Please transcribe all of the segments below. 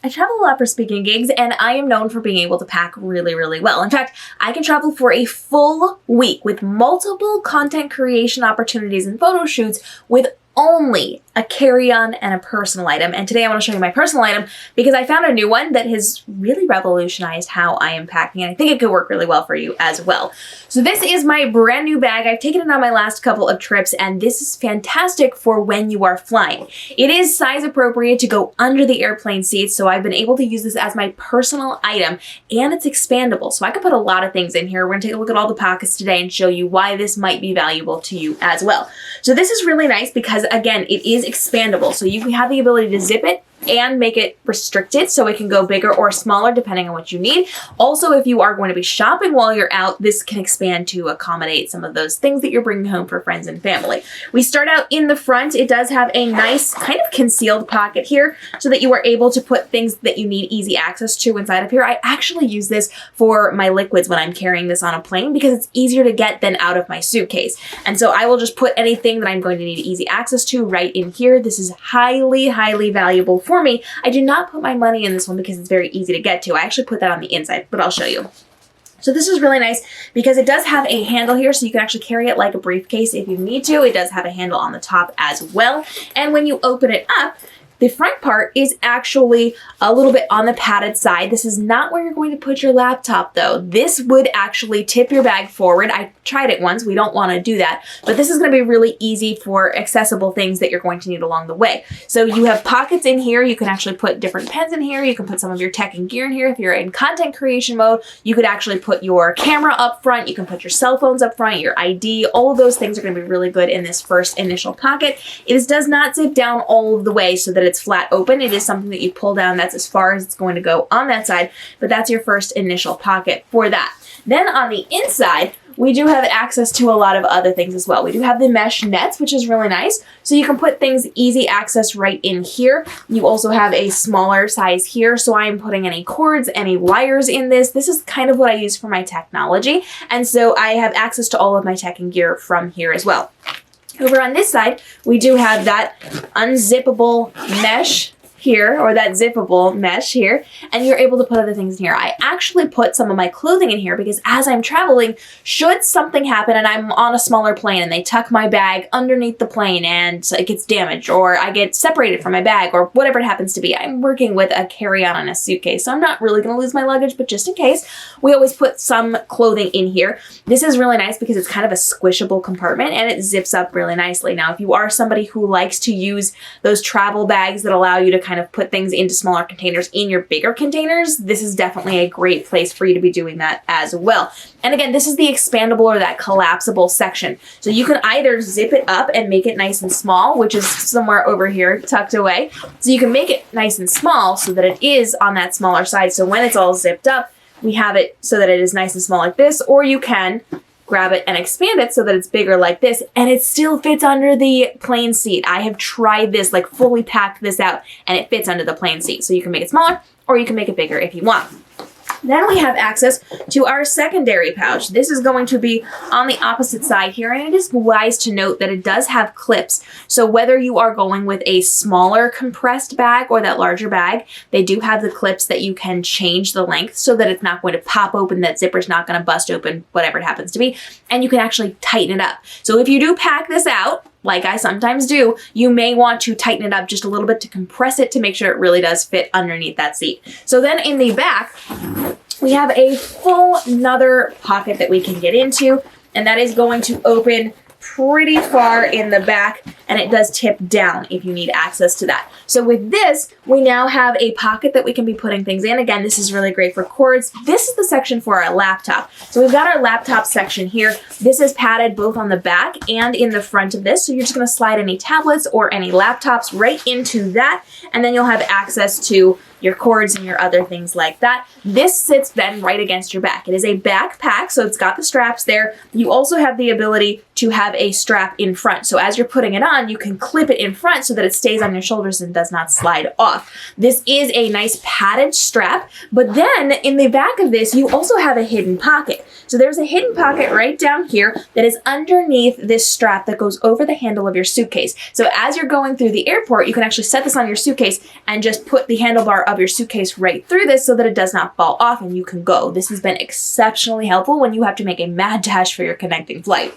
I travel a lot for speaking gigs, and I am known for being able to pack really, really well. In fact, I can travel for a full week with multiple content creation opportunities and photo shoots with only a carry-on and a personal item. And today I want to show you my personal item because I found a new one that has really revolutionized how I am packing, and I think it could work really well for you as well. So this is my brand new bag. I've taken it on my last couple of trips, and this is fantastic for when you are flying. It is size appropriate to go under the airplane seats, so I've been able to use this as my personal item, and it's expandable. So I can put a lot of things in here. We're gonna take a look at all the pockets today and show you why this might be valuable to you as well. So this is really nice because, again, it is expandable. So you can have the ability to zip it and make it restricted so it can go bigger or smaller depending on what you need. Also, if you are going to be shopping while you're out, this can expand to accommodate some of those things that you're bringing home for friends and family. We start out in the front. It does have a nice kind of concealed pocket here so that you are able to put things that you need easy access to inside of here. I actually use this for my liquids when I'm carrying this on a plane because it's easier to get than out of my suitcase. And so I will just put anything that I'm going to need easy access to right in here. This is highly, highly valuable for me. I do not put my money in this one because it's very easy to get to. I actually put that on the inside, but I'll show you. So this is really nice because it does have a handle here, so you can actually carry it like a briefcase if you need to. It does have a handle on the top as well. And when you open it up, the front part is actually a little bit on the padded side. This is not where you're going to put your laptop though. This would actually tip your bag forward. I tried it once. We don't want to do that, but this is going to be really easy for accessible things that you're going to need along the way. So you have pockets in here. You can actually put different pens in here. You can put some of your tech and gear in here. If you're in content creation mode, you could actually put your camera up front. You can put your cell phones up front, your ID. All of those things are going to be really good in this first initial pocket. It does not zip down all of the way so that it's flat open. It is something that you pull down. That's as far as it's going to go on that side, but that's your first initial pocket for that. Then on the inside, we do have access to a lot of other things as well. We do have the mesh nets, which is really nice. So you can put things easy access right in here. You also have a smaller size here. So I'm putting any cords, any wires in this. This is kind of what I use for my technology. And so I have access to all of my tech and gear from here as well. Over on this side, we do have that unzippable mesh here, or that zippable mesh here, and you're able to put other things in here. I actually put some of my clothing in here because as I'm traveling, should something happen and I'm on a smaller plane and they tuck my bag underneath the plane and it gets damaged, or I get separated from my bag, or whatever it happens to be, I'm working with a carry-on and a suitcase, so I'm not really going to lose my luggage, but just in case, we always put some clothing in here. This is really nice because it's kind of a squishable compartment and it zips up really nicely. Now, if you are somebody who likes to use those travel bags that allow you to kind of put things into smaller containers in your bigger containers, this is definitely a great place for you to be doing that as well. And again, this is the expandable or that collapsible section. So you can either zip it up and make it nice and small, which is somewhere over here tucked away. So you can make it nice and small so that it is on that smaller side. So when it's all zipped up, we have it so that it is nice and small like this, or you can grab it and expand it so that it's bigger like this, and it still fits under the plane seat. I have tried this, like fully packed this out, and it fits under the plane seat. So you can make it smaller or you can make it bigger if you want. Then we have access to our secondary pouch. This is going to be on the opposite side here, and it is wise to note that it does have clips. So whether you are going with a smaller compressed bag or that larger bag, they do have the clips that you can change the length so that it's not going to pop open, that zipper's not going to bust open, whatever it happens to be, and you can actually tighten it up. So if you do pack this out, like I sometimes do, you may want to tighten it up just a little bit to compress it to make sure it really does fit underneath that seat. So then in the back, we have a full another pocket that we can get into, and that is going to open pretty far in the back, and it does tip down if you need access to that. So with this, we now have a pocket that we can be putting things in. Again, this is really great for cords. This is the section for our laptop. So we've got our laptop section here. This is padded both on the back and in the front of this. So you're just going to slide any tablets or any laptops right into that, and then you'll have access to your cords and your other things like that. This sits then right against your back. It is a backpack, so it's got the straps there. You also have the ability to have a strap in front. So as you're putting it on, you can clip it in front so that it stays on your shoulders and does not slide off. This is a nice padded strap, but then in the back of this, you also have a hidden pocket. So there's a hidden pocket right down here that is underneath this strap that goes over the handle of your suitcase. So as you're going through the airport, you can actually set this on your suitcase and just put the handlebar of your suitcase right through this so that it does not fall off and you can go. This has been exceptionally helpful when you have to make a mad dash for your connecting flight.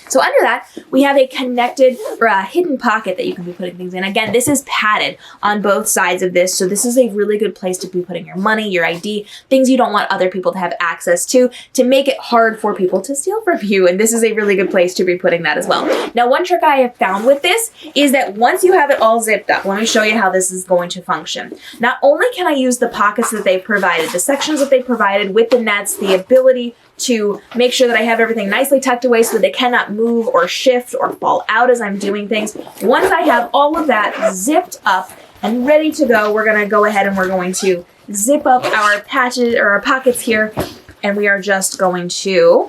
So under that, we have a connected or a hidden pocket that you can be putting things in. Again, this is padded on both sides of this. So this is a really good place to be putting your money, your ID, things you don't want other people to have access to make it hard for people to steal from you. And this is a really good place to be putting that as well. Now, one trick I have found with this is that once you have it all zipped up, let me show you how this is going to function. Not only can I use the pockets that they provided, the sections that they provided with the nets, the ability to make sure that I have everything nicely tucked away so that they cannot move or shift or fall out as I'm doing things. Once I have all of that zipped up and ready to go, we're going to go ahead and we're going to zip up our patches or our pockets here, and we are just going to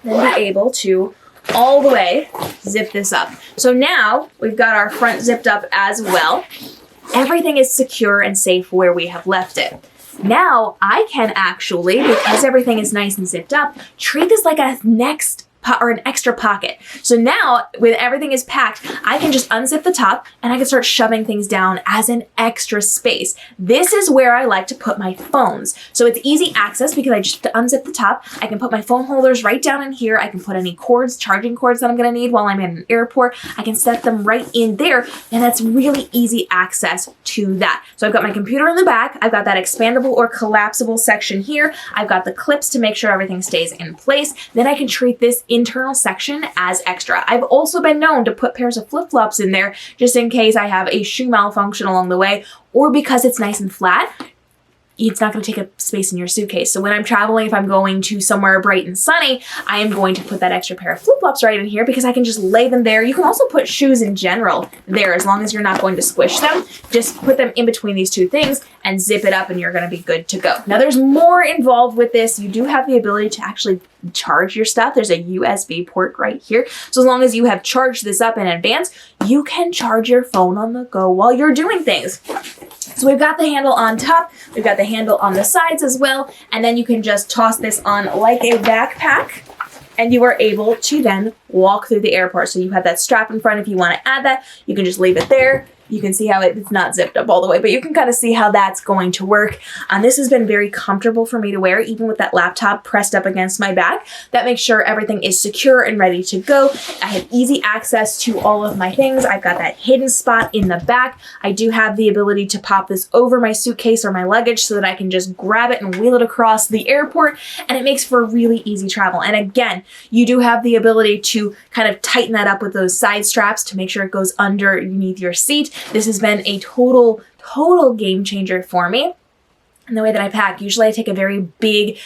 then be able to all the way zip this up. So now we've got our front zipped up as well. Everything is secure and safe where we have left it. Now I can actually, because everything is nice and zipped up, treat this like a or an extra pocket. So now when everything is packed, I can just unzip the top and I can start shoving things down as an extra space. This is where I like to put my phones. So it's easy access because I just unzip the top. I can put my phone holders right down in here. I can put any cords, charging cords that I'm going to need while I'm in an airport. I can set them right in there, and that's really easy access to that. So I've got my computer in the back. I've got that expandable or collapsible section here. I've got the clips to make sure everything stays in place. Then I can treat this internal section as extra. I've also been known to put pairs of flip-flops in there just in case I have a shoe malfunction along the way, or because it's nice and flat, it's not going to take up space in your suitcase. So when I'm traveling, if I'm going to somewhere bright and sunny, I am going to put that extra pair of flip-flops right in here because I can just lay them there. You can also put shoes in general there as long as you're not going to squish them. Just put them in between these two things and zip it up and you're going to be good to go. Now there's more involved with this. You do have the ability to actually charge your stuff. There's a USB port right here. So as long as you have charged this up in advance, you can charge your phone on the go while you're doing things. So we've got the handle on top, we've got the handle on the sides as well, and then you can just toss this on like a backpack, and you are able to then walk through the airport. So you have that strap in front. If you want to add that, you can just leave it there. You can see how it's not zipped up all the way, but you can kind of see how that's going to work. And this has been very comfortable for me to wear, even with that laptop pressed up against my back. That makes sure everything is secure and ready to go. I have easy access to all of my things. I've got that hidden spot in the back. I do have the ability to pop this over my suitcase or my luggage so that I can just grab it and wheel it across the airport, and it makes for really easy travel. And again, you do have the ability to kind of tighten that up with those side straps to make sure it goes underneath your seat. This has been a total game changer for me. And the way that I pack, usually I take a very big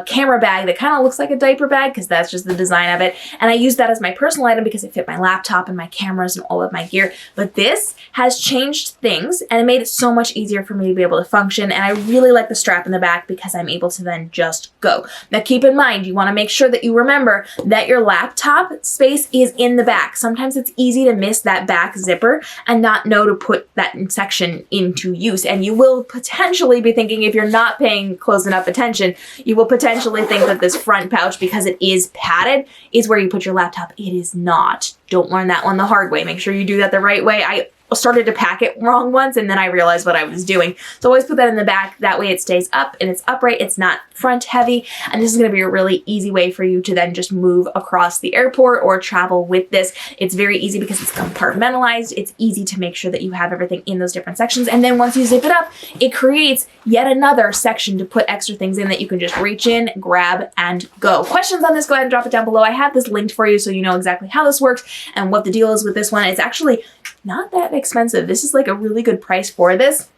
camera bag that kind of looks like a diaper bag because that's just the design of it. And I use that as my personal item because it fit my laptop and my cameras and all of my gear. But this has changed things and it made it so much easier for me to be able to function. And I really like the strap in the back because I'm able to then just go. Now keep in mind, you want to make sure that you remember that your laptop space is in the back. Sometimes it's easy to miss that back zipper and not know to put that section into use. And you will potentially be thinking, if you're not paying close enough attention, you will potentially think that this front pouch, because it is padded, is where you put your laptop. It is not. Don't learn that one the hard way. Make sure you do that the right way. I started to pack it wrong once and then I realized what I was doing. So always put that in the back. That way it stays up and it's upright. It's not front heavy. And this is going to be a really easy way for you to then just move across the airport or travel with this. It's very easy because it's compartmentalized. It's easy to make sure that you have everything in those different sections. And then once you zip it up, it creates yet another section to put extra things in that you can just reach in, grab, and go. Questions on this, go ahead and drop it down below. I have this linked for you so you know exactly how this works and what the deal is with this one. It's actually not that expensive. This is like a really good price for this.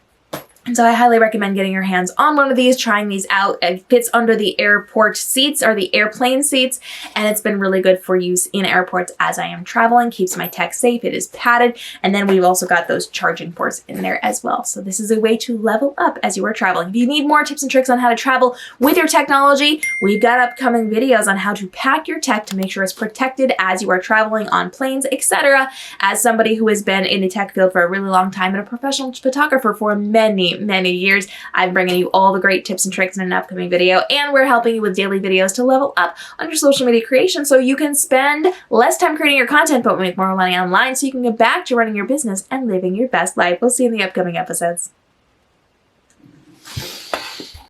And so I highly recommend getting your hands on one of these, trying these out. It fits under the airport seats or the airplane seats, and it's been really good for use in airports as I am traveling. Keeps my tech safe. It is padded. And then we've also got those charging ports in there as well. So this is a way to level up as you are traveling. If you need more tips and tricks on how to travel with your technology, we've got upcoming videos on how to pack your tech to make sure it's protected as you are traveling on planes, etc. As somebody who has been in the tech field for a really long time and a professional photographer for many years, I'm bringing you all the great tips and tricks in an upcoming video, and we're helping you with daily videos to level up on your social media creation so you can spend less time creating your content but make more money online so you can get back to running your business and living your best life. We'll see you in the upcoming episodes.